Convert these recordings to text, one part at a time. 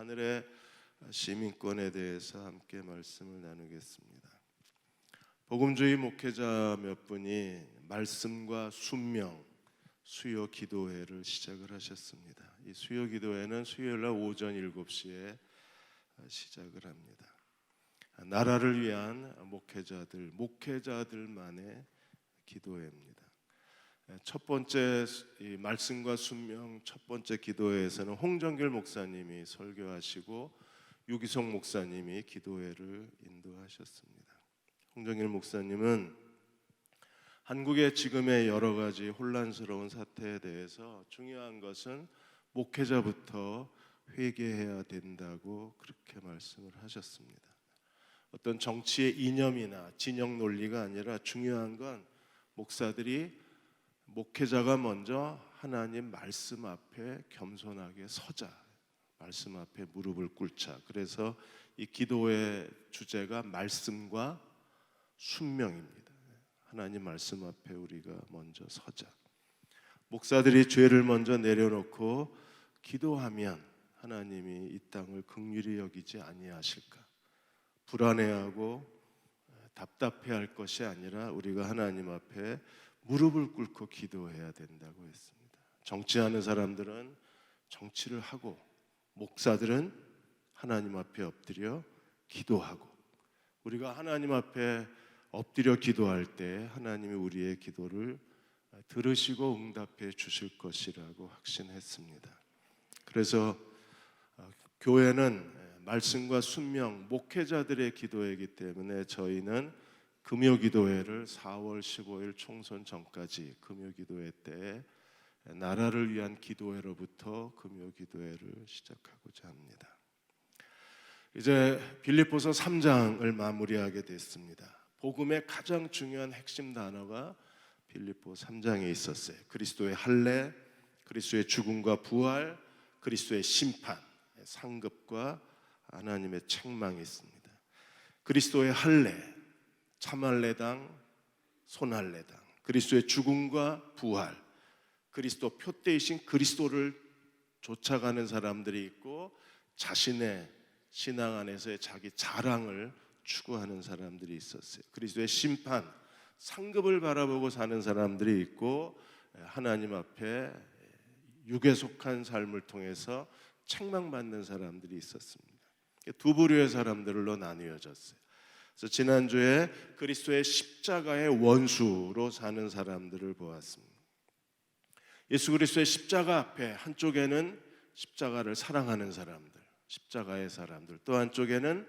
하늘의 시민권에 대해서 함께 말씀을 나누겠습니다. 복음주의 목회자 몇 분이 말씀과 순명 수요 기도회를 시작을 하셨습니다. 이 수요 기도회는 수요일날 오전 7시에 시작을 합니다. 나라를 위한 목회자들만의 기도회입니다. 첫 번째 이 말씀과 순명 첫 번째 기도회에서는 홍정길 목사님이 설교하시고 유기성 목사님이 기도회를 인도하셨습니다. 홍정길 목사님은 한국의 지금의 여러 가지 혼란스러운 사태에 대해서 중요한 것은 목회자부터 회개해야 된다고 그렇게 말씀을 하셨습니다. 어떤 정치의 이념이나 진영 논리가 아니라 중요한 건 목회자가 먼저 하나님 말씀 앞에 겸손하게 서자, 말씀 앞에 무릎을 꿇자. 그래서 이 기도의 주제가 말씀과 순명입니다. 하나님 말씀 앞에 우리가 먼저 서자. 목사들이 죄를 먼저 내려놓고 기도하면 하나님이 이 땅을 긍휼히 여기지 아니하실까? 불안해하고 답답해할 것이 아니라 우리가 하나님 앞에 무릎을 꿇고 기도해야 된다고 했습니다. 정치하는 사람들은 정치를 하고 목사들은 하나님 앞에 엎드려 기도하고 우리가 하나님 앞에 엎드려 기도할 때 하나님이 우리의 기도를 들으시고 응답해 주실 것이라고 확신했습니다. 그래서 교회는 말씀과 순명 목회자들의 기도회이기 때문에 저희는 금요기도회를 4월 15일 총선 전까지 금요기도회 때 나라를 위한 기도회로부터 금요기도회를 시작하고자 합니다. 이제 빌립보서 3장을 마무리하게 됐습니다. 복음의 가장 중요한 핵심 단어가 빌립보 3장에 있었어요. 그리스도의 할례, 그리스도의 죽음과 부활, 그리스도의 심판, 상급과 하나님의 책망이 있습니다. 그리스도의 할례, 참할례당, 손할례당, 그리스도의 죽음과 부활, 그리스도 표대이신 그리스도를 쫓아가는 사람들이 있고 자신의 신앙 안에서의 자기 자랑을 추구하는 사람들이 있었어요. 그리스도의 심판, 상급을 바라보고 사는 사람들이 있고 하나님 앞에 육에 속한 삶을 통해서 책망받는 사람들이 있었습니다. 두 부류의 사람들로 나뉘어졌어요. 그래서 지난주에 그리스도의 십자가의 원수로 사는 사람들을 보았습니다. 예수 그리스도의 십자가 앞에 한쪽에는 십자가를 사랑하는 사람들, 십자가의 사람들, 또 한쪽에는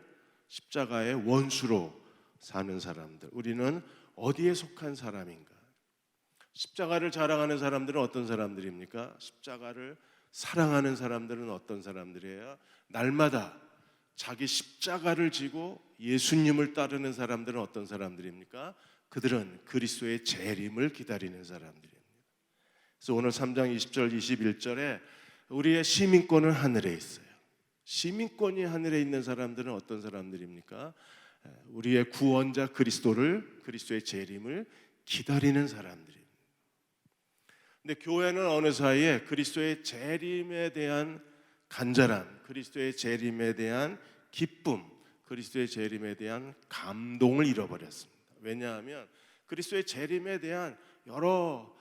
십자가의 원수로 사는 사람들. 우리는 어디에 속한 사람인가? 십자가를 자랑하는 사람들은 어떤 사람들입니까? 십자가를 사랑하는 사람들은 어떤 사람들이에요? 날마다 자기 십자가를 지고 예수님을 따르는 사람들은 어떤 사람들입니까? 그들은 그리스도의 재림을 기다리는 사람들입니다. 그래서 오늘 3장 20절 21절에 우리의 시민권은 하늘에 있어요. 시민권이 하늘에 있는 사람들은 어떤 사람들입니까? 우리의 구원자 그리스도의 재림을 기다리는 사람들입니다. 근데 교회는 어느 사이에 그리스도의 재림에 대한 간절함, 그리스도의 재림에 대한 기쁨, 그리스도의 재림에 대한 감동을 잃어버렸습니다. 왜냐하면 그리스도의 재림에 대한 여러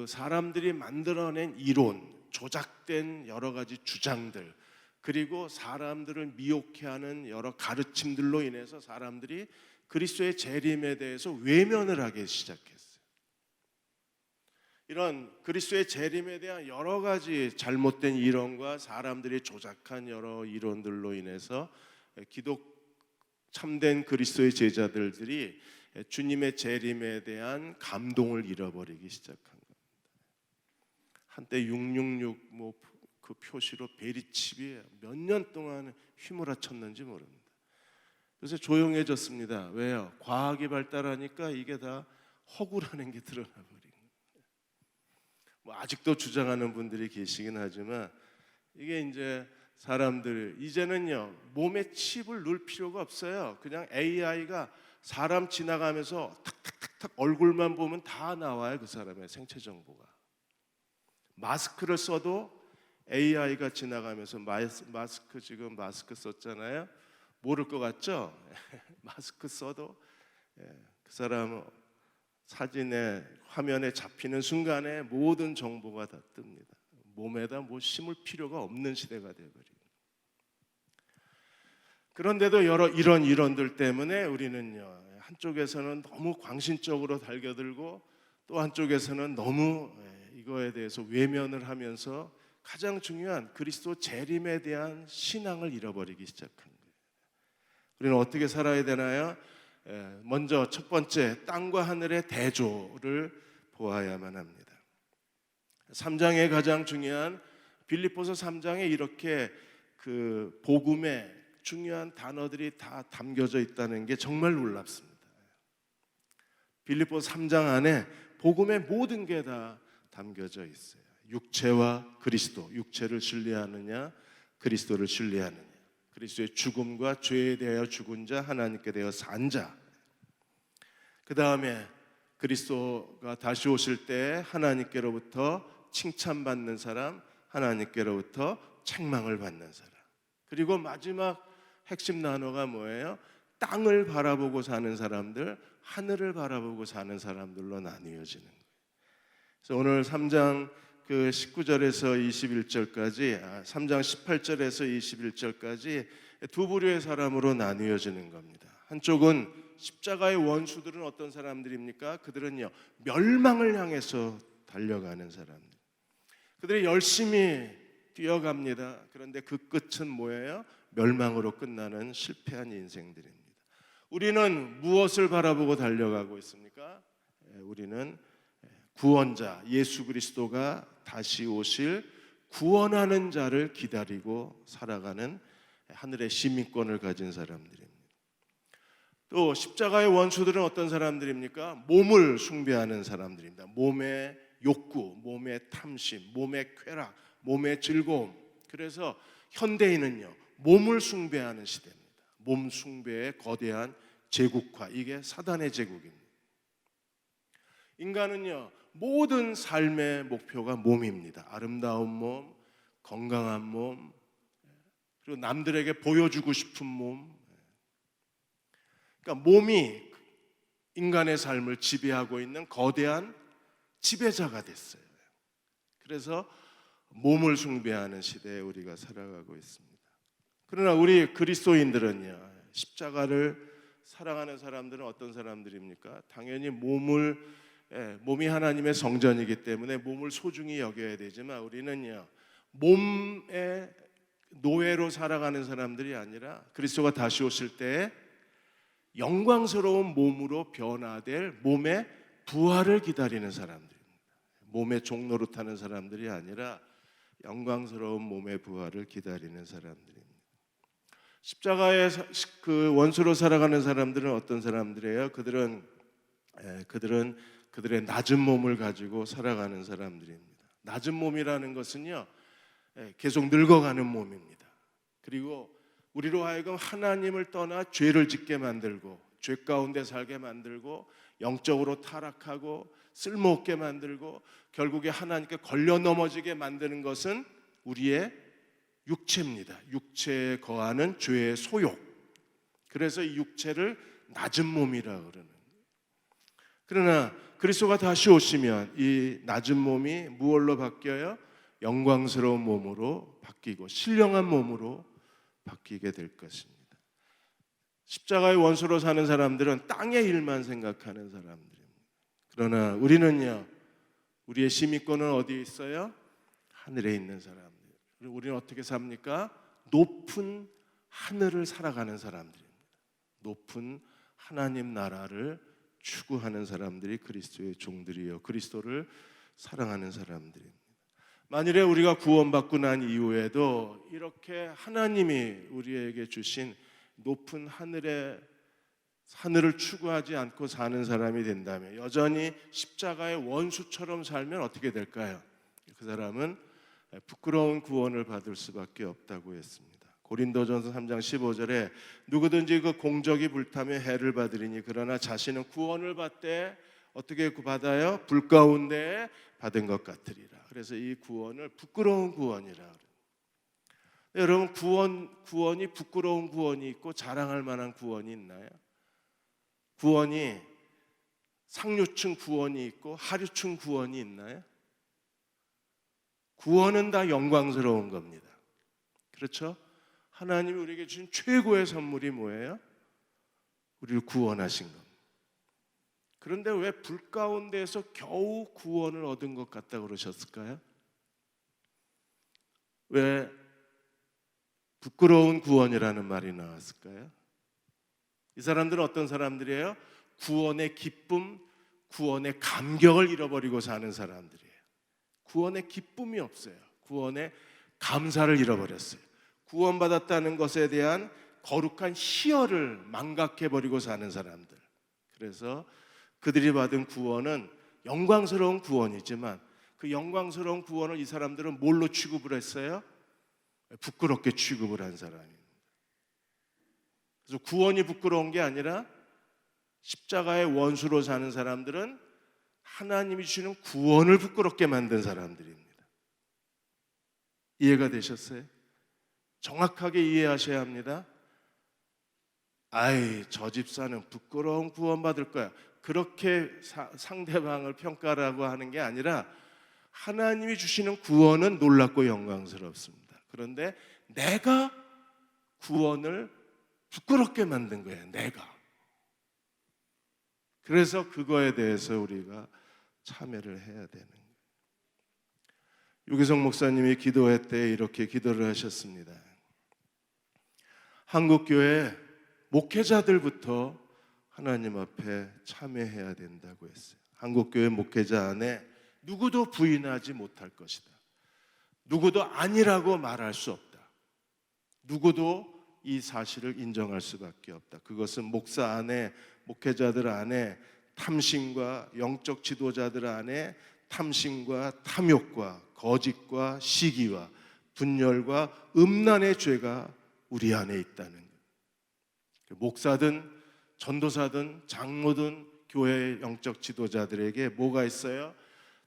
사람들이 만들어낸 이론, 조작된 여러 가지 주장들, 그리고 사람들을 미혹해하는 여러 가르침들로 인해서 사람들이 그리스도의 재림에 대해서 외면을 하기 시작했어요. 이런 그리스도의 재림에 대한 여러 가지 잘못된 이론과 사람들이 조작한 여러 이론들로 인해서 참된 그리스도의 제자들이 주님의 재림에 대한 감동을 잃어버리기 시작한 겁니다. 한때 666 그 표시로 베리칩이 몇 년 동안 휘몰아쳤는지 모릅니다. 요새 조용해졌습니다. 왜요? 과학이 발달하니까 이게 다 허구라는 게 드러나 버린 거예요. 아직도 주장하는 분들이 계시긴 하지만 이게 이제 사람들 이제는요 몸에 칩을 넣을 필요가 없어요. 그냥 AI가 사람 지나가면서 탁탁탁탁 얼굴만 보면 다 나와요. 그 사람의 생체 정보가. 마스크를 써도 AI가 지나가면서 마스크 지금 마스크 썼잖아요. 모를 것 같죠? 마스크 써도 그 사람 사진에 화면에 잡히는 순간에 모든 정보가 다 뜹니다. 몸에다 뭐 심을 필요가 없는 시대가 되어버려요. 그런데도 이런 이론들 때문에 우리는요, 한쪽에서는 너무 광신적으로 달겨들고 또 한쪽에서는 너무 이거에 대해서 외면을 하면서 가장 중요한 그리스도 재림에 대한 신앙을 잃어버리기 시작한 거예요. 우리는 어떻게 살아야 되나요? 먼저 첫 번째, 땅과 하늘의 대조를 보아야만 합니다. 3장의 가장 중요한 빌립보서 3장에 이렇게 그 복음의 중요한 단어들이 다 담겨져 있다는 게 정말 놀랍습니다. 빌립보서 3장 안에 복음의 모든 게 다 담겨져 있어요. 육체와 그리스도, 육체를 신뢰하느냐 그리스도를 신뢰하느냐, 그리스도의 죽음과 죄에 대하여 죽은 자, 하나님께 대하여 산 자. 그 다음에 그리스도가 다시 오실 때 하나님께로부터 칭찬받는 사람, 하나님께로부터 책망을 받는 사람. 그리고 마지막 핵심 단어가 뭐예요? 땅을 바라보고 사는 사람들, 하늘을 바라보고 사는 사람들로 나뉘어지는 거예요. 그래서 오늘 3장 그 19절에서 21절까지, 3장 18절에서 21절까지 두 부류의 사람으로 나뉘어지는 겁니다. 한쪽은 십자가의 원수들은 어떤 사람들입니까? 그들은요, 멸망을 향해서 달려가는 사람들. 그들이 열심히 뛰어갑니다. 그런데 그 끝은 뭐예요? 멸망으로 끝나는 실패한 인생들입니다. 우리는 무엇을 바라보고 달려가고 있습니까? 우리는 구원자 예수 그리스도가 다시 오실 구원하는 자를 기다리고 살아가는 하늘의 시민권을 가진 사람들입니다. 또 십자가의 원수들은 어떤 사람들입니까? 몸을 숭배하는 사람들입니다. 몸의 욕구, 몸의 탐심, 몸의 쾌락, 몸의 즐거움. 그래서 현대인은요, 몸을 숭배하는 시대입니다. 몸 숭배의 거대한 제국화, 이게 사단의 제국입니다. 인간은요, 모든 삶의 목표가 몸입니다. 아름다운 몸, 건강한 몸, 그리고 남들에게 보여주고 싶은 몸. 그러니까 몸이 인간의 삶을 지배하고 있는 거대한 지배자가 됐어요. 그래서 몸을 숭배하는 시대에 우리가 살아가고 있습니다. 그러나 우리 그리스도인들은요, 십자가를 사랑하는 사람들은 어떤 사람들입니까? 당연히 몸이 하나님의 성전이기 때문에 몸을 소중히 여겨야 되지만, 우리는요, 몸의 노예로 살아가는 사람들이 아니라 그리스도가 다시 오실 때 영광스러운 몸으로 변화될 몸의 부활을 기다리는 사람들입니다. 몸의 종노릇하는 사람들이 아니라 영광스러운 몸의 부활을 기다리는 사람들입니다. 십자가의 그 원수로 살아가는 사람들은 어떤 사람들이에요? 그들은 그들의 낮은 몸을 가지고 살아가는 사람들입니다. 낮은 몸이라는 것은요, 계속 늙어가는 몸입니다. 그리고 우리로 하여금 하나님을 떠나 죄를 짓게 만들고, 죄 가운데 살게 만들고, 영적으로 타락하고 쓸모없게 만들고, 결국에 하나님께 걸려 넘어지게 만드는 것은 우리의 육체입니다. 육체에 거하는 죄의 소욕. 그래서 이 육체를 낮은 몸이라 그러는 거예요. 그러나 그리스도가 다시 오시면 이 낮은 몸이 무엇로 바뀌어요? 영광스러운 몸으로 바뀌고 신령한 몸으로 바뀌게 될 것입니다. 십자가의 원수로 사는 사람들은 땅의 일만 생각하는 사람들입니다. 그러나 우리는요, 우리의 시민권은 어디에 있어요? 하늘에 있는 사람들. 우리는 어떻게 삽니까? 높은 하늘을 살아가는 사람들입니다. 높은 하나님 나라를 추구하는 사람들이 그리스도의 종들이요, 그리스도를 사랑하는 사람들입니다. 만일에 우리가 구원받고 난 이후에도 이렇게 하나님이 우리에게 주신 높은 하늘을 추구하지 않고 사는 사람이 된다면, 여전히 십자가의 원수처럼 살면 어떻게 될까요? 그 사람은 부끄러운 구원을 받을 수밖에 없다고 했습니다. 고린도전서 3장 15절에 누구든지 그 공적이 불타며 해를 받으리니 그러나 자신은 구원을 받되 어떻게 받아요? 불 가운데 받은 것 같으리라. 그래서 이 구원을 부끄러운 구원이라 그래요. 여러분, 구원이 부끄러운 구원이 있고 자랑할 만한 구원이 있나요? 구원이 상류층 구원이 있고 하류층 구원이 있나요? 구원은 다 영광스러운 겁니다. 그렇죠? 하나님이 우리에게 주신 최고의 선물이 뭐예요? 우리를 구원하신 겁니다. 그런데 왜 불 가운데에서 겨우 구원을 얻은 것 같다 그러셨을까요? 왜 부끄러운 구원이라는 말이 나왔을까요? 이 사람들은 어떤 사람들이에요? 구원의 기쁨, 구원의 감격을 잃어버리고 사는 사람들이에요. 구원의 기쁨이 없어요. 구원의 감사를 잃어버렸어요. 구원받았다는 것에 대한 거룩한 희열을 망각해버리고 사는 사람들. 그래서 그들이 받은 구원은 영광스러운 구원이지만 그 영광스러운 구원을 이 사람들은 뭘로 취급을 했어요? 부끄럽게 취급을 한 사람입니다. 그래서 구원이 부끄러운 게 아니라 십자가의 원수로 사는 사람들은 하나님이 주시는 구원을 부끄럽게 만든 사람들입니다. 이해가 되셨어요? 정확하게 이해하셔야 합니다. 아이, 저 집사는 부끄러운 구원 받을 거야. 그렇게 상대방을 평가라고 하는 게 아니라 하나님이 주시는 구원은 놀랍고 영광스럽습니다. 그런데 내가 구원을 부끄럽게 만든 거예요. 내가. 그래서 그거에 대해서 우리가 참여를 해야 되는 거예요. 유기성 목사님이 기도회 때 이렇게 기도를 하셨습니다. 한국교회 목회자들부터 하나님 앞에 참여해야 된다고 했어요. 한국교회 목회자 안에 누구도 부인하지 못할 것이다. 누구도 아니라고 말할 수 없다. 누구도 이 사실을 인정할 수밖에 없다. 그것은 목사 안에, 목회자들 안에 탐심과 영적 지도자들 안에 탐심과 탐욕과 거짓과 시기와 분열과 음란의 죄가 우리 안에 있다는 거예요. 목사든 전도사든 장로든 교회의 영적 지도자들에게 뭐가 있어요?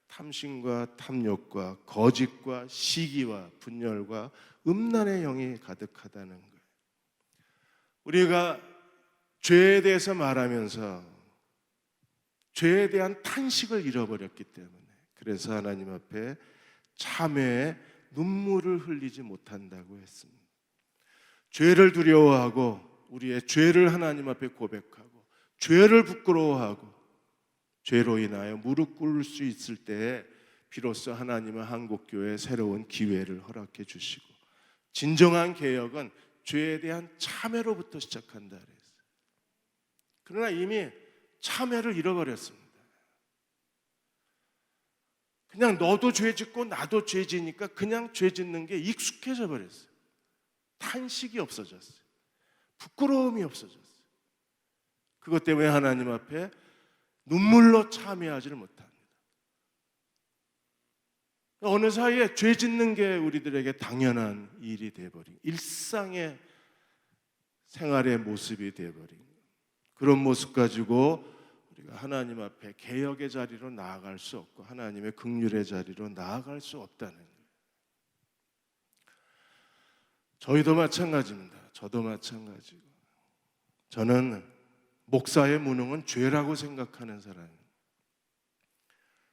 탐심과 탐욕과 거짓과 시기와 분열과 음란의 영이 가득하다는 거예요. 우리가 죄에 대해서 말하면서 죄에 대한 탄식을 잃어버렸기 때문에, 그래서 하나님 앞에 참회의 눈물을 흘리지 못한다고 했습니다. 죄를 두려워하고 우리의 죄를 하나님 앞에 고백하고 죄를 부끄러워하고 죄로 인하여 무릎 꿇을 수 있을 때에 비로소 하나님은 한국교회에 새로운 기회를 허락해 주시고, 진정한 개혁은 죄에 대한 참회로부터 시작한다 그랬어요. 그러나 이미 참회를 잃어버렸습니다. 그냥 너도 죄 짓고 나도 죄 지니까 그냥 죄 짓는 게 익숙해져 버렸어요. 탄식이 없어졌어요. 부끄러움이 없어졌어요. 그것 때문에 하나님 앞에 눈물로 참회하지를 못합니다. 어느 사이에 죄 짓는 게 우리들에게 당연한 일이 되어버린, 일상의 생활의 모습이 되어버린 그런 모습 가지고 우리가 하나님 앞에 개혁의 자리로 나아갈 수 없고 하나님의 긍휼의 자리로 나아갈 수 없다는 거예요. 저희도 마찬가지입니다. 저도 마찬가지고, 저는 목사의 무능은 죄라고 생각하는 사람입니다.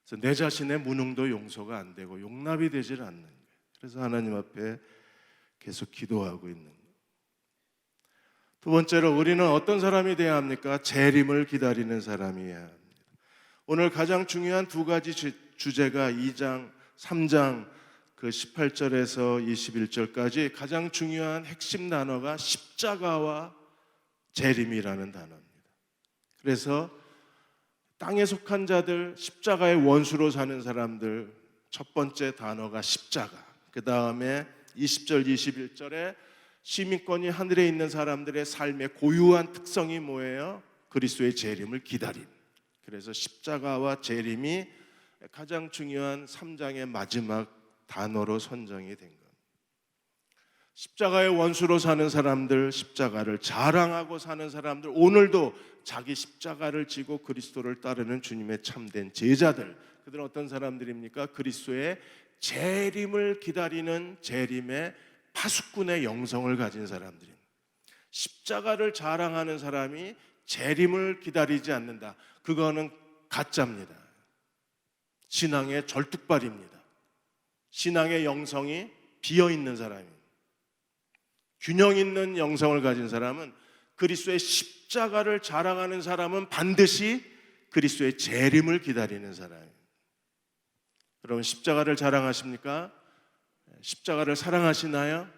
그래서 내 자신의 무능도 용서가 안 되고 용납이 되질 않는 거예요. 그래서 하나님 앞에 계속 기도하고 있는 거예요. 두 번째로, 우리는 어떤 사람이 돼야 합니까? 재림을 기다리는 사람이어야 합니다. 오늘 가장 중요한 두 가지 주제가 2장, 3장 그 18절에서 21절까지 가장 중요한 핵심 단어가 십자가와 재림이라는 단어입니다. 그래서 땅에 속한 자들, 십자가의 원수로 사는 사람들, 첫 번째 단어가 십자가. 그 다음에 20절, 21절에 시민권이 하늘에 있는 사람들의 삶의 고유한 특성이 뭐예요? 그리스도의 재림을 기다림. 그래서 십자가와 재림이 가장 중요한 3장의 마지막 단어로 선정이 된 겁니다. 십자가의 원수로 사는 사람들, 십자가를 자랑하고 사는 사람들, 오늘도 자기 십자가를 지고 그리스도를 따르는 주님의 참된 제자들, 그들은 어떤 사람들입니까? 그리스도의 재림을 기다리는 재림의 파수꾼의 영성을 가진 사람들입니다. 십자가를 자랑하는 사람이 재림을 기다리지 않는다. 그거는 가짜입니다. 신앙의 절뚝발입니다. 신앙의 영성이 비어있는 사람입니다. 균형 있는 영성을 가진 사람은, 그리스도의 십자가를 자랑하는 사람은 반드시 그리스도의 재림을 기다리는 사람입니다. 여러분, 십자가를 자랑하십니까? 십자가를 사랑하시나요?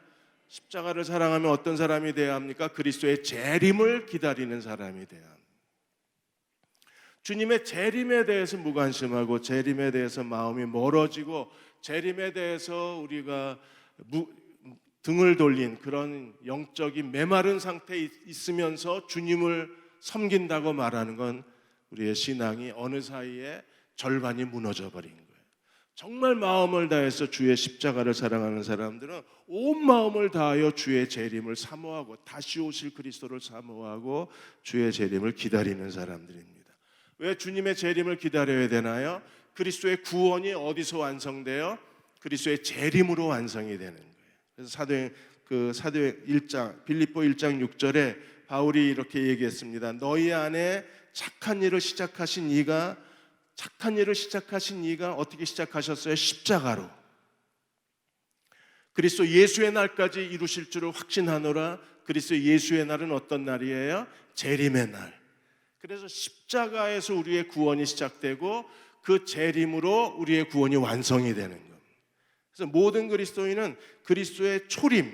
십자가를 사랑하면 어떤 사람이 되어야 합니까? 그리스도의 재림을 기다리는 사람이 되어야 합니다. 주님의 재림에 대해서 무관심하고 재림에 대해서 마음이 멀어지고 재림에 대해서 우리가 등을 돌린 그런 영적인 메마른 상태에 있으면서 주님을 섬긴다고 말하는 건 우리의 신앙이 어느 사이에 절반이 무너져 버린 거예요. 정말 마음을 다해서 주의 십자가를 사랑하는 사람들은 온 마음을 다하여 주의 재림을 사모하고 다시 오실 그리스도를 사모하고 주의 재림을 기다리는 사람들입니다. 왜 주님의 재림을 기다려야 되나요? 그리스도의 구원이 어디서 완성돼요? 그리스도의 재림으로 완성이 되는 거예요. 그래서 사도행 1장 빌립보 1장 6절에 바울이 이렇게 얘기했습니다. 너희 안에 착한 일을 시작하신 이가 어떻게 시작하셨어요? 십자가로. 그리스도 예수의 날까지 이루실 줄을 확신하노라. 그리스도 예수의 날은 어떤 날이에요? 재림의 날. 그래서 십자가에서 우리의 구원이 시작되고 그 재림으로 우리의 구원이 완성이 되는 겁니다. 그래서 모든 그리스도인은 그리스도의 초림,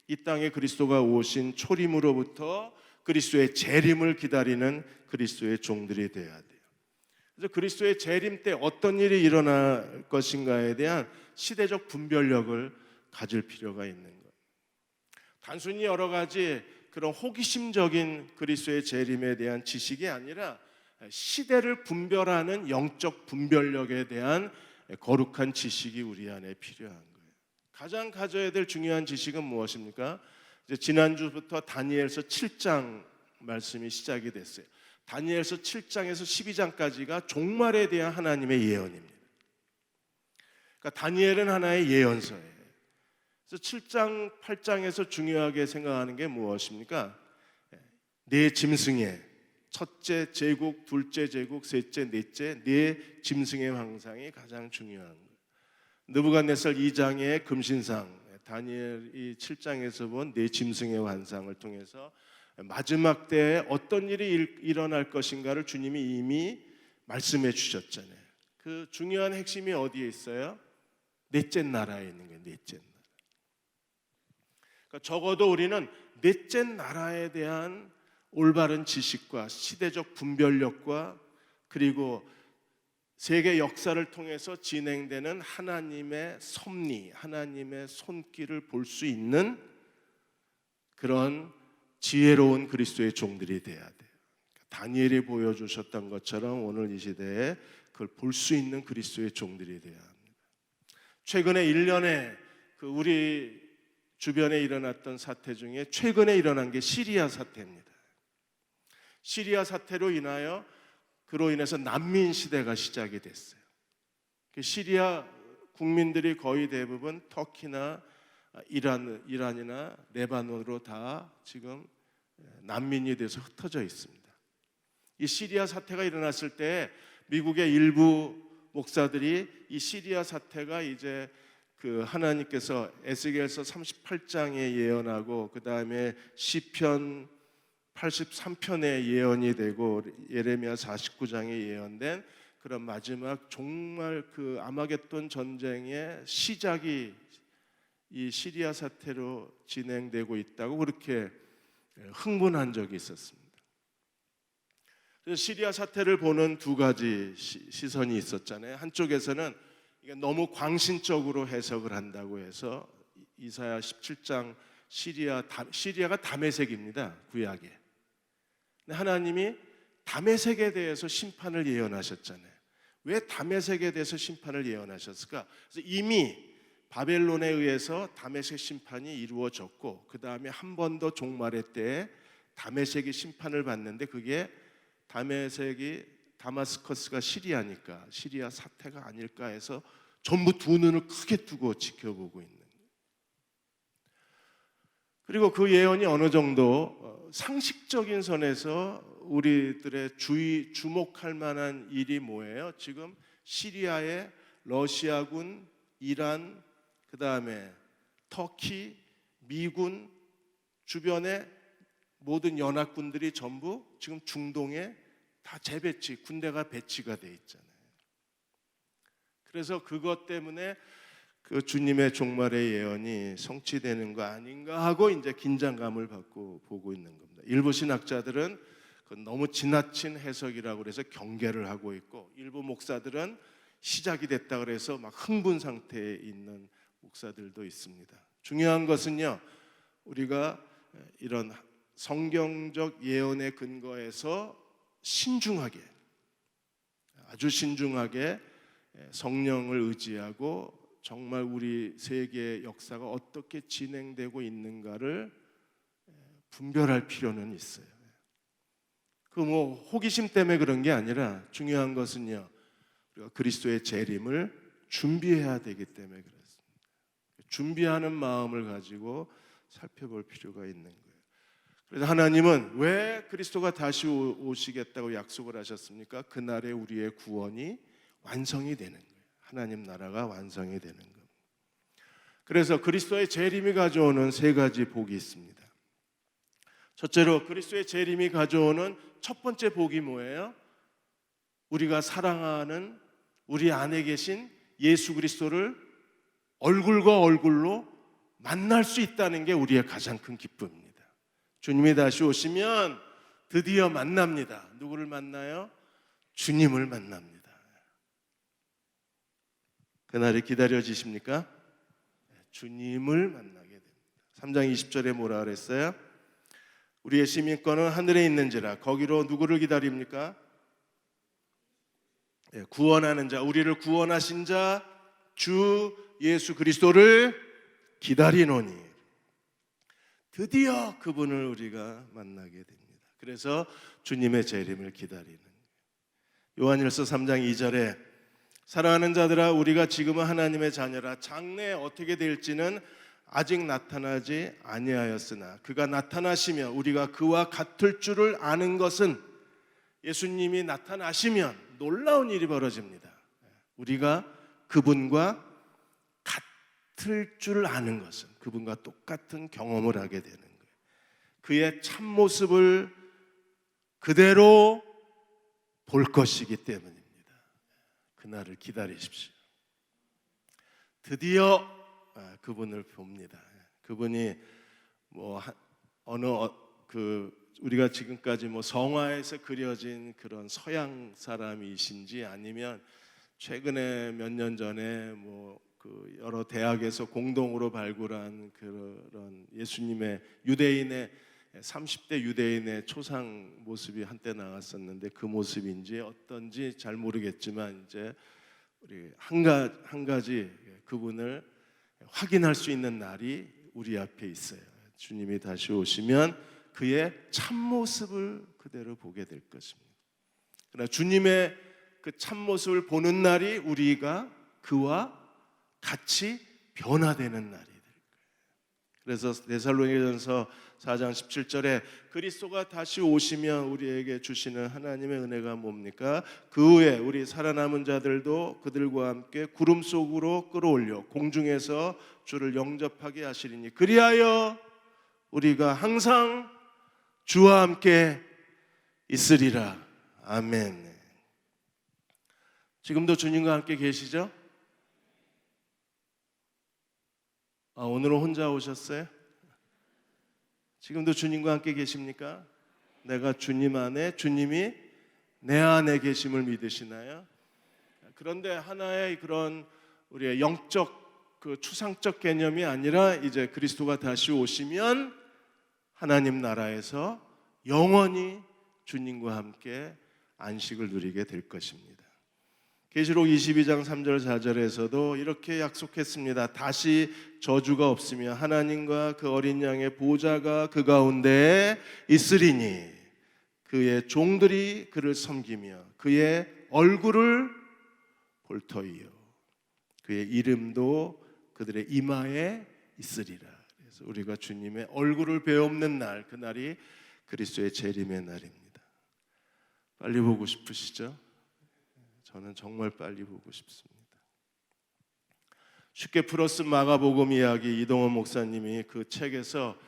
이 땅에 그리스도가 오신 초림으로부터 그리스도의 재림을 기다리는 그리스도의 종들이 되어야 돼요. 그래서 그리스도의 재림 때 어떤 일이 일어날 것인가에 대한 시대적 분별력을 가질 필요가 있는 거예요. 단순히 여러 가지 그런 호기심적인 그리스도의 재림에 대한 지식이 아니라 시대를 분별하는 영적 분별력에 대한 거룩한 지식이 우리 안에 필요한 거예요. 가장 가져야 될 중요한 지식은 무엇입니까? 이제 지난주부터 다니엘서 7장 말씀이 시작이 됐어요. 다니엘서 7장에서 12장까지가 종말에 대한 하나님의 예언입니다. 그러니까 다니엘은 하나의 예언서예요. 그래서 7장, 8장에서 중요하게 생각하는 게 무엇입니까? 네 짐승의 첫째 제국, 둘째 제국, 셋째, 넷째 네 짐승의 황상이 가장 중요한 거예요. 느부갓네살 2장의 금신상, 다니엘이 7장에서 본 네 짐승의 환상을 통해서 마지막 때에 어떤 일이 일어날 것인가를 주님이 이미 말씀해 주셨잖아요. 그 중요한 핵심이 어디에 있어요? 넷째 나라에 있는 거예요. 넷째 나라. 그러니까 적어도 우리는 넷째 나라에 대한 올바른 지식과 시대적 분별력과 그리고 세계 역사를 통해서 진행되는 하나님의 섭리, 하나님의 손길을 볼 수 있는 그런 지혜로운 그리스도의 종들이 돼야 돼요. 다니엘이 보여주셨던 것처럼 오늘 이 시대에 그걸 볼 수 있는 그리스도의 종들이 돼야 합니다. 최근에 1년에 우리 주변에 일어났던 사태 중에 최근에 일어난 게 시리아 사태입니다. 시리아 사태로 인해서 난민 시대가 시작이 됐어요. 시리아 국민들이 거의 대부분 터키나 이란이나 레바논으로 다 지금 난민이 돼서 흩어져 있습니다. 이 시리아 사태가 일어났을 때 미국의 일부 목사들이 이 시리아 사태가 이제 하나님께서 에스겔서 38장에 예언하고 그 다음에 시편 83편의 예언이 되고 예레미야 49장에 예언된 그런 마지막 정말 아마겟돈 전쟁의 시작이 이 시리아 사태로 진행되고 있다고 그렇게 흥분한 적이 있었습니다. 그래서 시리아 사태를 보는 두 가지 시선이 있었잖아요. 한쪽에서는 이게 너무 광신적으로 해석을 한다고 해서 이사야 17장 시리아가 다메섹입니다. 구약에. 하나님이 다메섹에 대해서 심판을 예언하셨잖아요. 왜 다메섹에 대해서 심판을 예언하셨을까? 그래서 이미 바벨론에 의해서 다메섹 심판이 이루어졌고 그 다음에 한 번 더 종말의 때에 다메섹이 심판을 받는데 그게 다마스커스가 시리아니까 시리아 사태가 아닐까 해서 전부 두 눈을 크게 뜨고 지켜보고 있는. 그리고 그 예언이 어느 정도 상식적인 선에서 우리들의 주목할 만한 일이 뭐예요? 지금 시리아에 러시아군, 이란, 그 다음에 터키, 미군 주변에 모든 연합군들이 전부 지금 중동에 다 재배치, 군대가 배치가 돼 있잖아요. 그래서 그것 때문에 그 주님의 종말의 예언이 성취되는 거 아닌가 하고 이제 긴장감을 받고 보고 있는 겁니다. 일부 신학자들은 너무 지나친 해석이라고 그래서 경계를 하고 있고, 일부 목사들은 시작이 됐다 그래서 막 흥분 상태에 있는 목사들도 있습니다. 중요한 것은요, 우리가 이런 성경적 예언에 근거해서 신중하게, 아주 신중하게 성령을 의지하고 정말 우리 세계의 역사가 어떻게 진행되고 있는가를 분별할 필요는 있어요. 그 호기심 때문에 그런 게 아니라 중요한 것은요, 우리가 그리스도의 재림을 준비해야 되기 때문에 그렇습니다. 준비하는 마음을 가지고 살펴볼 필요가 있는 거예요. 그래서 하나님은 왜 그리스도가 다시 오시겠다고 약속을 하셨습니까? 그날에 우리의 구원이 완성이 되는 거예요. 하나님 나라가 완성이 되는 겁니다. 그래서 그리스도의 재림이 가져오는 세 가지 복이 있습니다. 첫째로 그리스도의 재림이 가져오는 첫 번째 복이 뭐예요? 우리가 사랑하는 우리 안에 계신 예수 그리스도를 얼굴과 얼굴로 만날 수 있다는 게 우리의 가장 큰 기쁨입니다. 주님이 다시 오시면 드디어 만납니다. 누구를 만나요? 주님을 만납니다. 그날이 기다려지십니까? 주님을 만나게 됩니다. 3장 20절에 뭐라 그랬어요? 우리의 시민권은 하늘에 있는지라. 거기로 누구를 기다립니까? 구원하는 자, 우리를 구원하신 자 주 예수 그리스도를 기다리노니. 드디어 그분을 우리가 만나게 됩니다. 그래서 주님의 재림을 기다리는 거예요. 요한일서 3장 2절에 사랑하는 자들아, 우리가 지금은 하나님의 자녀라. 장래에 어떻게 될지는 아직 나타나지 아니하였으나 그가 나타나시며 우리가 그와 같을 줄을 아는 것은, 예수님이 나타나시면 놀라운 일이 벌어집니다. 우리가 그분과 같을 줄 아는 것은, 그분과 똑같은 경험을 하게 되는 거예요. 그의 참모습을 그대로 볼 것이기 때문입니다. 그날을 기다리십시오. 드디어 그분을 봅니다. 그분이 우리가 지금까지 성화에서 그려진 그런 서양 사람이신지, 아니면 최근에 몇 년 전에 여러 대학에서 공동으로 발굴한 그런 예수님의 30대 유대인의 초상 모습이 한때 나왔었는데, 그 모습인지 어떤지 잘 모르겠지만 이제 우리 한 가지 그분을 확인할 수 있는 날이 우리 앞에 있어요. 주님이 다시 오시면 그의 참모습을 그대로 보게 될 것입니다. 그러나 주님의 그 참모습을 보는 날이 우리가 그와 같이 변화되는 날이 될 거예요. 그래서 데살로니가전서 4장 17절에 그리스도가 다시 오시면 우리에게 주시는 하나님의 은혜가 뭡니까? 그 후에 우리 살아남은 자들도 그들과 함께 구름 속으로 끌어올려 공중에서 주를 영접하게 하시리니 그리하여 우리가 항상 주와 함께 있으리라. 아멘. 지금도 주님과 함께 계시죠? 오늘은 혼자 오셨어요? 지금도 주님과 함께 계십니까? 내가 주님 안에, 주님이 내 안에 계심을 믿으시나요? 그런데 하나의 그런 우리의 영적 추상적 개념이 아니라 이제 그리스도가 다시 오시면 하나님 나라에서 영원히 주님과 함께 안식을 누리게 될 것입니다. 계시록 22장 3절 4절에서도 이렇게 약속했습니다. 다시 저주가 없으며 하나님과 그 어린 양의 보좌가 그 가운데 있으리니 그의 종들이 그를 섬기며 그의 얼굴을 볼 터이요 그의 이름도 그들의 이마에 있으리라. 그래서 우리가 주님의 얼굴을 베없는 날, 그날이 그리스도의 재림의 날입니다. 빨리 보고 싶으시죠? 저는 정말 빨리 보고 싶습니다. 쉽게 풀어쓴 마가복음 이야기, 이동원 목사님이 그 책에서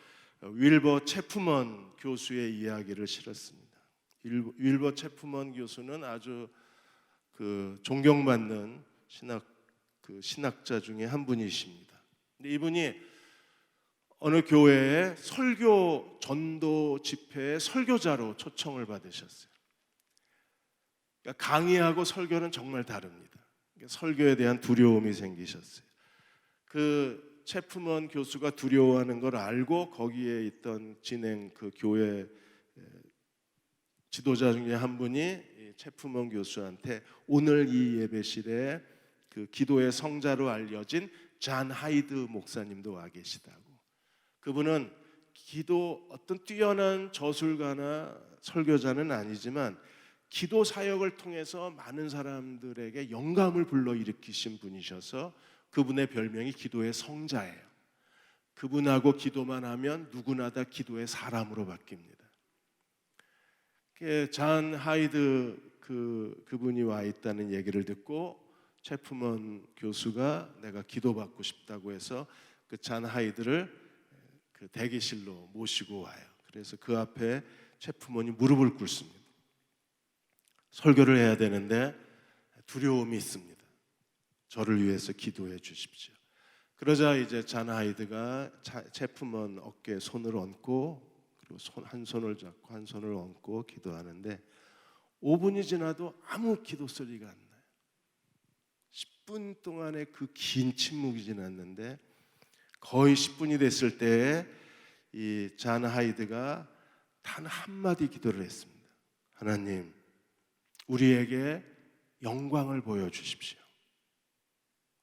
윌버 체프먼 교수의 이야기를 실었습니다. 윌버 체프먼 교수는 아주 존경받는 신학자 중에 한 분이십니다. 근데 이분이 어느 교회에 설교 전도 집회의 설교자로 초청을 받으셨어요. 그러니까 강의하고 설교는 정말 다릅니다. 설교에 대한 두려움이 생기셨어요. 그 체프먼 교수가 두려워하는 걸 알고 거기에 있던 그 교회 지도자 중에 한 분이 체프먼 교수한테 오늘 이 예배실에 그 기도의 성자로 알려진 잔 하이드 목사님도 와 계시다고. 그분은 어떤 뛰어난 저술가나 설교자는 아니지만 기도 사역을 통해서 많은 사람들에게 영감을 불러일으키신 분이셔서 그분의 별명이 기도의 성자예요. 그분하고 기도만 하면 누구나 다 기도의 사람으로 바뀝니다. 잔 하이드 그분이 와 있다는 얘기를 듣고 체프먼 교수가 내가 기도받고 싶다고 해서 그 잔 하이드를 그 대기실로 모시고 와요. 그래서 그 앞에 체프먼이 무릎을 꿇습니다. 설교를 해야 되는데 두려움이 있습니다. 저를 위해서 기도해 주십시오. 그러자 이제 잔 하이드가 체프먼 어깨에 손을 얹고 그리고 한 손을 잡고 한 손을 얹고 기도하는데 5분이 지나도 아무 기도 소리가 안 나요. 10분 동안의 그 긴 침묵이 지났는데 거의 10분이 됐을 때에 이 잔 하이드가 단 한마디 기도를 했습니다. 하나님, 우리에게 영광을 보여주십시오.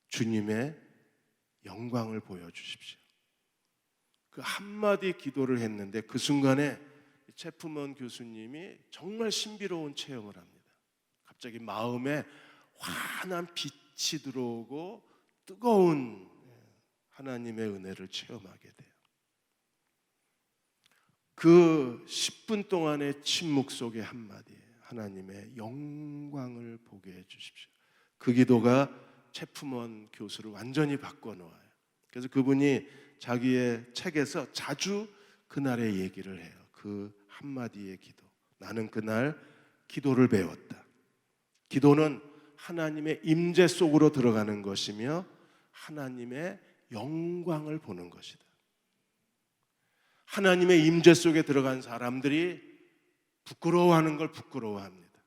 주님의 영광을 보여주십시오. 그 한마디 기도를 했는데 그 순간에 체프먼 교수님이 정말 신비로운 체험을 합니다. 갑자기 마음에 환한 빛이 들어오고 뜨거운 하나님의 은혜를 체험하게 돼요. 그 10분 동안의 침묵 속의 한마디에 하나님의 영광을 보게 해주십시오. 그 기도가 체프먼 교수를 완전히 바꿔놓아요. 그래서 그분이 자기의 책에서 자주 그날의 얘기를 해요. 그 한마디의 기도. 나는 그날 기도를 배웠다. 기도는 하나님의 임재 속으로 들어가는 것이며 하나님의 영광을 보는 것이다. 하나님의 임재 속에 들어간 사람들이 부끄러워하는 걸 부끄러워합니다.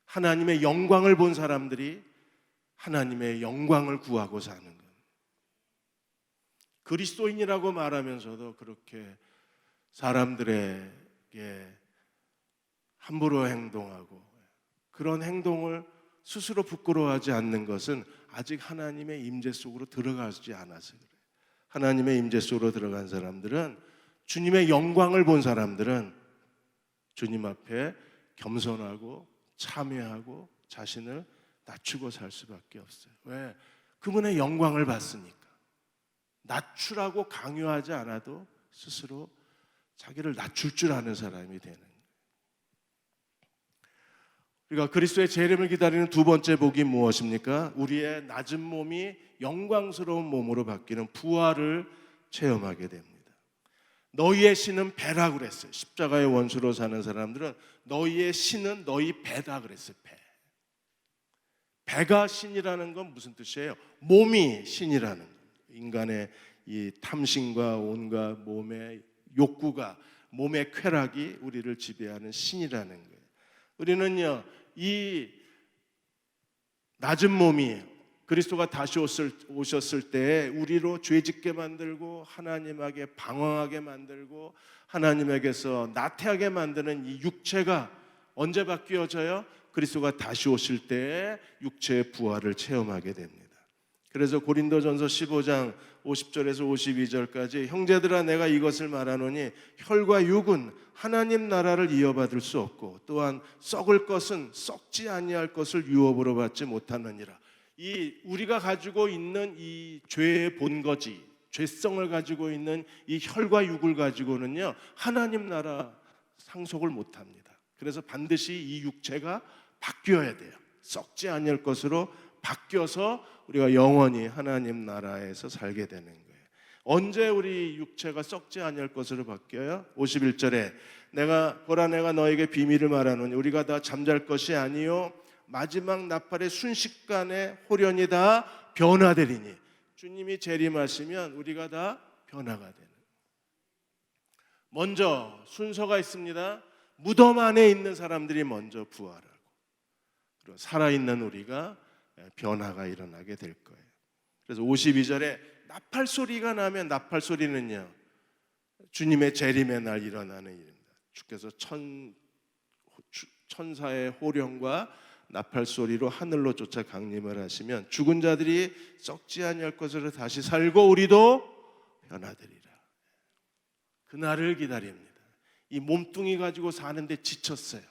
하나님의 영광을 본 사람들이 하나님의 영광을 구하고 사는 것. 그리스도인이라고 말하면서도 그렇게 사람들에게 함부로 행동하고 그런 행동을 스스로 부끄러워하지 않는 것은 아직 하나님의 임재 속으로 들어가지 않아서 그래요. 하나님의 임재 속으로 들어간 사람들은, 주님의 영광을 본 사람들은 주님 앞에 겸손하고 참여하고 자신을 낮추고 살 수밖에 없어요. 왜? 그분의 영광을 봤으니까. 낮추라고 강요하지 않아도 스스로 자기를 낮출 줄 아는 사람이 되는 거예요. 우리가 그리스도의 재림을 기다리는 두 번째 복이 무엇입니까? 우리의 낮은 몸이 영광스러운 몸으로 바뀌는 부활을 체험하게 됩니다. 너희의 신은 배라 그랬어요. 십자가의 원수로 사는 사람들은 너희의 신은 너희 배다 그랬어요. 배. 배가 신이라는 건 무슨 뜻이에요? 몸이 신이라는 거예요. 인간의 이 탐심과 온갖 몸의 욕구가, 몸의 쾌락이 우리를 지배하는 신이라는 거예요. 우리는요, 이 낮은 몸이 그리스도가 다시 오셨을 때 우리로 죄짓게 만들고 하나님에게 방황하게 만들고 하나님에게서 나태하게 만드는 이 육체가 언제 바뀌어져요? 그리스도가 다시 오실 때 육체의 부활을 체험하게 됩니다. 그래서 고린도전서 15장 50절에서 52절까지 형제들아 내가 이것을 말하노니 혈과 육은 하나님 나라를 이어받을 수 없고 또한 썩을 것은 썩지 아니할 것을 유업으로 받지 못하느니라. 이 우리가 가지고 있는 이 죄의 본거지, 죄성을 가지고 있는 이 혈과 육을 가지고는요 하나님 나라 상속을 못합니다. 그래서 반드시 이 육체가 바뀌어야 돼요. 썩지 아니할 것으로 바뀌어서 우리가 영원히 하나님 나라에서 살게 되는 거예요. 언제 우리 육체가 썩지 아니할 것으로 바뀌어요? 51절에 내가 너에게 비밀을 말하노니 우리가 다 잠잘 것이 아니요 마지막 나팔의 순식간에 홀연히 다 변화되리니. 주님이 재림하시면 우리가 다 변화가 되는. 먼저 순서가 있습니다. 무덤 안에 있는 사람들이 먼저 부활하고 그리고 살아있는 우리가 변화가 일어나게 될 거예요. 그래서 52절에 나팔 소리가 나면, 나팔 소리는요 주님의 재림의 날 일어나는 일입니다. 주께서 천사의 호령과 나팔 소리로 하늘로 쫓아 강림을 하시면 죽은 자들이 썩지 아니할 것으로 다시 살고 우리도 변화되리라. 그날을 기다립니다. 이 몸뚱이 가지고 사는데 지쳤어요.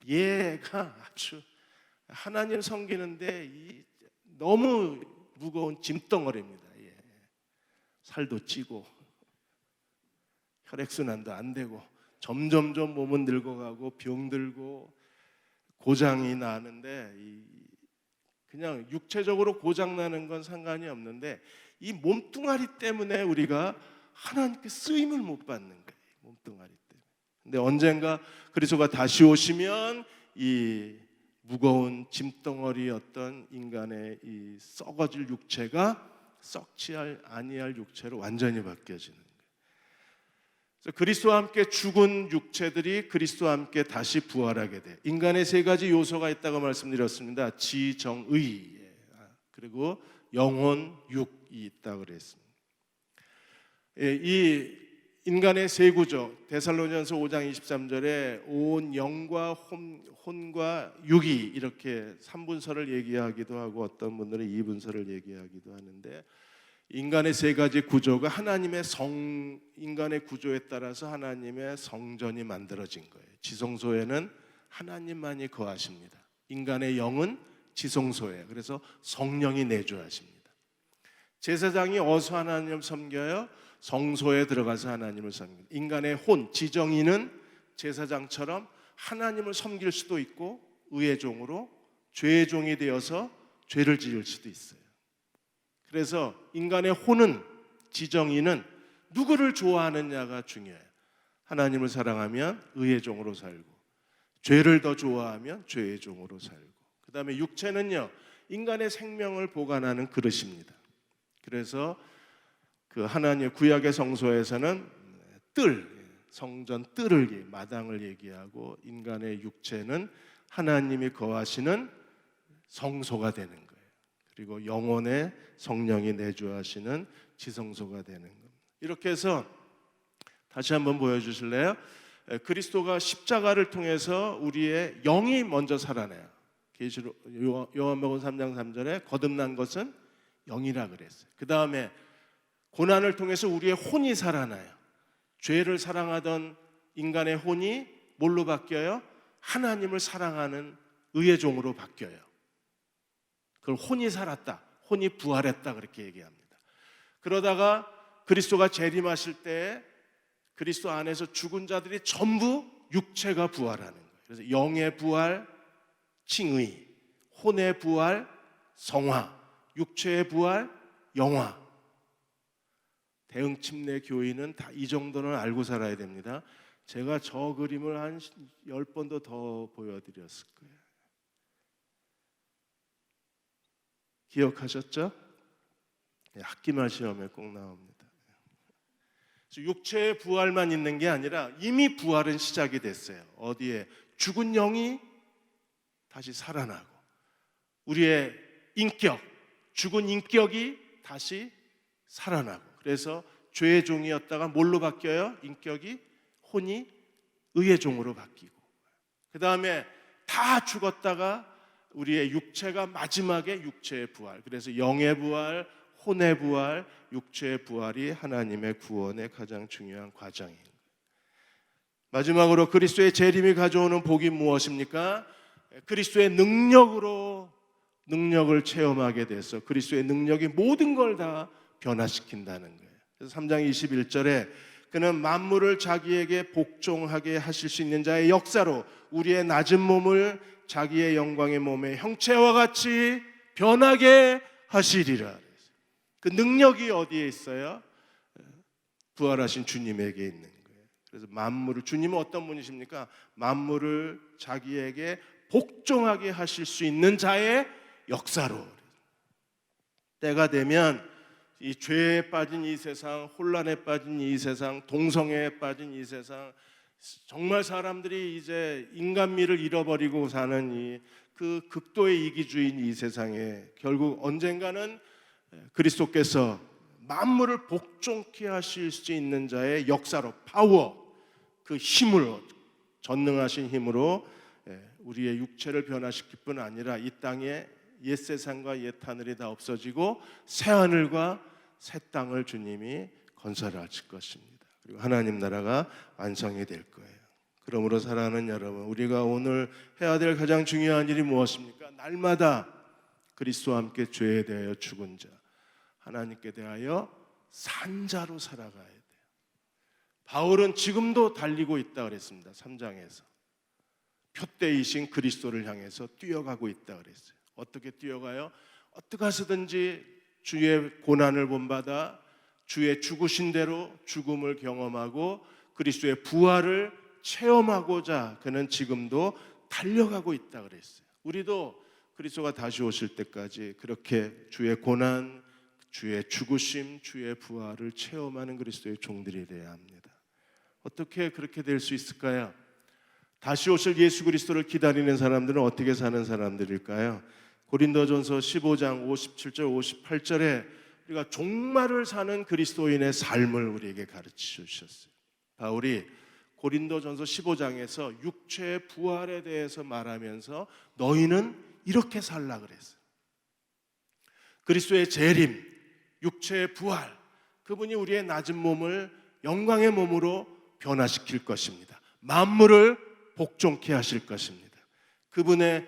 얘가 아주 하나님 섬기는데 너무 무거운 짐덩어리입니다. 예. 살도 찌고 혈액순환도 안 되고 점점점 몸은 늙어가고 병들고 고장이 나는데 그냥 육체적으로 고장 나는 건 상관이 없는데 이 몸뚱아리 때문에 우리가 하나님께 쓰임을 못 받는 거예요. 몸뚱아리 때문에. 근데 언젠가 그리스도가 다시 오시면 이 무거운 짐덩어리였던 인간의 이 썩어질 육체가 썩지 아니할 육체로 완전히 바뀌어지는 거예요. 그래서 그리스도와 함께 죽은 육체들이 그리스도와 함께 다시 부활하게 돼요. 인간의 세 가지 요소가 있다고 말씀드렸습니다. 지, 정, 의, 그리고 영혼, 육이 있다고 그랬습니다. 이 인간의 세 구조, 데살로니가서 5장 23절에 온 영과 혼과 육이 이렇게 3분서를 얘기하기도 하고 어떤 분들은 2분서를 얘기하기도 하는데 인간의 세 가지 구조가 하나님의 인간의 구조에 따라서 하나님의 성전이 만들어진 거예요. 지성소에는 하나님만이 거하십니다. 인간의 영은 지성소예요. 그래서 성령이 내주하십니다. 제사장이 어디서 하나님을 섬겨요? 성소에 들어가서 하나님을 섬깁니다. 인간의 혼, 지정인은 제사장처럼 하나님을 섬길 수도 있고 의의 종으로 죄의 종이 되어서 죄를 지을 수도 있어요. 그래서 인간의 혼은, 지정인은 누구를 좋아하느냐가 중요해요. 하나님을 사랑하면 의의 종으로 살고 죄를 더 좋아하면 죄의 종으로 살고 그 다음에 육체는요 인간의 생명을 보관하는 그릇입니다. 그래서 그 하나님의 구약의 성소에서는 성전 뜰을 마당을 얘기하고 인간의 육체는 하나님이 거하시는 성소가 되는 거예요. 그리고 영혼의 성령이 내주하시는 지성소가 되는 겁니다. 이렇게 해서 다시 한번 보여주실래요? 그리스도가 십자가를 통해서 우리의 영이 먼저 살아나요. 요한복음 3장 3절에 거듭난 것은 영이라 그랬어요. 그 다음에 고난을 통해서 우리의 혼이 살아나요. 죄를 사랑하던 인간의 혼이 뭘로 바뀌어요? 하나님을 사랑하는 의의 종으로 바뀌어요. 그걸 혼이 살았다, 혼이 부활했다 그렇게 얘기합니다. 그러다가 그리스도가 재림하실 때 그리스도 안에서 죽은 자들이 전부 육체가 부활하는 거예요. 그래서 영의 부활, 칭의, 혼의 부활, 성화, 육체의 부활, 영화. 대응 침례 교인은 다 이 정도는 알고 살아야 됩니다. 제가 저 그림을 한 10번도 더 보여드렸을 거예요. 기억하셨죠? 학기말 시험에 꼭 나옵니다. 육체의 부활만 있는 게 아니라 이미 부활은 시작이 됐어요. 어디에? 죽은 영이 다시 살아나고 우리의 인격, 죽은 인격이 다시 살아나고 그래서 죄의 종이었다가 뭘로 바뀌어요? 인격이, 혼이 의의 종으로 바뀌고 그 다음에 다 죽었다가 우리의 육체가 마지막에 육체의 부활, 그래서 영의 부활, 혼의 부활, 육체의 부활이 하나님의 구원의 가장 중요한 과정입니다. 마지막으로 그리스도의 재림이 가져오는 복이 무엇입니까? 그리스도의 능력으로 능력을 체험하게 돼서 그리스도의 능력이 모든 걸 다 변화시킨다는 거예요. 그래서 3장 21절에 그는 만물을 자기에게 복종하게 하실 수 있는 자의 역사로 우리의 낮은 몸을 자기의 영광의 몸의 형체와 같이 변하게 하시리라. 그 능력이 어디에 있어요? 부활하신 주님에게 있는 거예요. 그래서 만물을, 주님은 어떤 분이십니까? 만물을 자기에게 복종하게 하실 수 있는 자의 역사로. 때가 되면 이 죄에 빠진 이 세상, 혼란에 빠진 이 세상, 동성애에 빠진 이 세상, 정말 사람들이 이제 인간미를 잃어버리고 사는 이 그 극도의 이기주의인 이 세상에 결국 언젠가는 그리스도께서 만물을 복종케 하실 수 있는 자의 역사로, 파워, 그 힘으로, 전능하신 힘으로 우리의 육체를 변화시킬 뿐 아니라 이 땅에 옛 세상과 옛 하늘이 다 없어지고 새 하늘과 새 땅을 주님이 건설하실 것입니다. 그리고 하나님 나라가 완성이 될 거예요. 그러므로 사랑하는 여러분, 우리가 오늘 해야 될 가장 중요한 일이 무엇입니까? 날마다 그리스도와 함께 죄에 대하여 죽은 자, 하나님께 대하여 산 자로 살아가야 돼요. 바울은 지금도 달리고 있다 그랬습니다. 3장에서 표대이신 그리스도를 향해서 뛰어가고 있다 그랬어요. 어떻게 뛰어가요? 어떻게 해서든지 주의 고난을 본받아 주의 죽으신 대로 죽음을 경험하고 그리스도의 부활을 체험하고자 그는 지금도 달려가고 있다 그랬어요. 우리도 그리스도가 다시 오실 때까지 그렇게 주의 고난, 주의 죽으심, 주의 부활을 체험하는 그리스도의 종들이 되어야 합니다. 어떻게 그렇게 될 수 있을까요? 다시 오실 예수 그리스도를 기다리는 사람들은 어떻게 사는 사람들일까요? 고린도전서 15장 57절 58절에 우리가 종말을 사는 그리스도인의 삶을 우리에게 가르쳐 주셨어요. 바울이 고린도전서 15장에서 육체의 부활에 대해서 말하면서 너희는 이렇게 살라 그랬어요. 그리스도의 재림, 육체의 부활, 그분이 우리의 낮은 몸을 영광의 몸으로 변화시킬 것입니다. 만물을 복종케 하실 것입니다. 그분의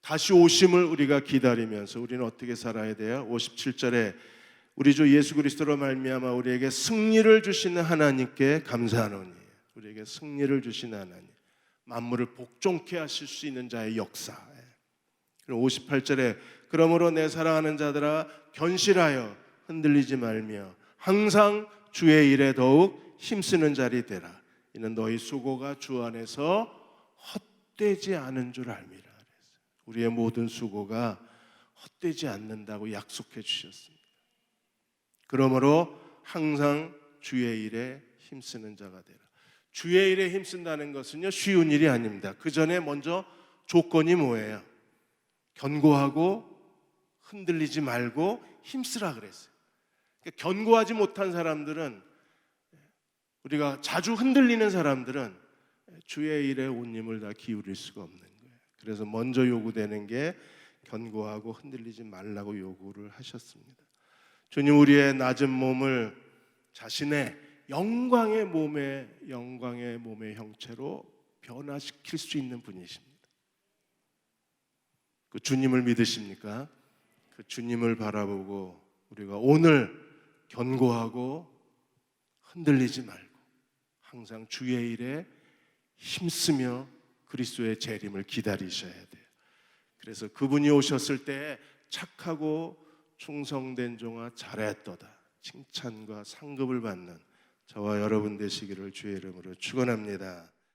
다시 오심을 우리가 기다리면서 우리는 어떻게 살아야 돼요? 57절에 우리 주 예수 그리스도로 말미암아 우리에게 승리를 주시는 하나님께 감사하노니, 우리에게 승리를 주시는 하나님, 만물을 복종케 하실 수 있는 자의 역사. 그리고 58절에 그러므로 내 사랑하는 자들아 견실하여 흔들리지 말며 항상 주의 일에 더욱 힘쓰는 자리 되라. 이는 너희 수고가 주 안에서 헛되지 않은 줄 알미라. 우리의 모든 수고가 헛되지 않는다고 약속해 주셨습니다. 그러므로 항상 주의 일에 힘쓰는 자가 되라. 주의 일에 힘쓴다는 것은요 쉬운 일이 아닙니다. 그 전에 먼저 조건이 뭐예요? 견고하고 흔들리지 말고 힘쓰라 그랬어요. 그러니까 견고하지 못한 사람들은, 우리가 자주 흔들리는 사람들은 주의 일에 온 힘을 다 기울일 수가 없는 거예요. 그래서 먼저 요구되는 게 견고하고 흔들리지 말라고 요구를 하셨습니다. 주님 우리의 낮은 몸을 자신의 영광의 몸의 형체로 변화시킬 수 있는 분이십니다. 그 주님을 믿으십니까? 그 주님을 바라보고 우리가 오늘 견고하고 흔들리지 말고 항상 주의 일에 힘쓰며 그리스도의 재림을 기다리셔야 돼요. 그래서 그분이 오셨을 때 착하고 충성된 종아 잘했도다 칭찬과 상급을 받는 저와 여러분 되시기를 주의 이름으로 축원합니다.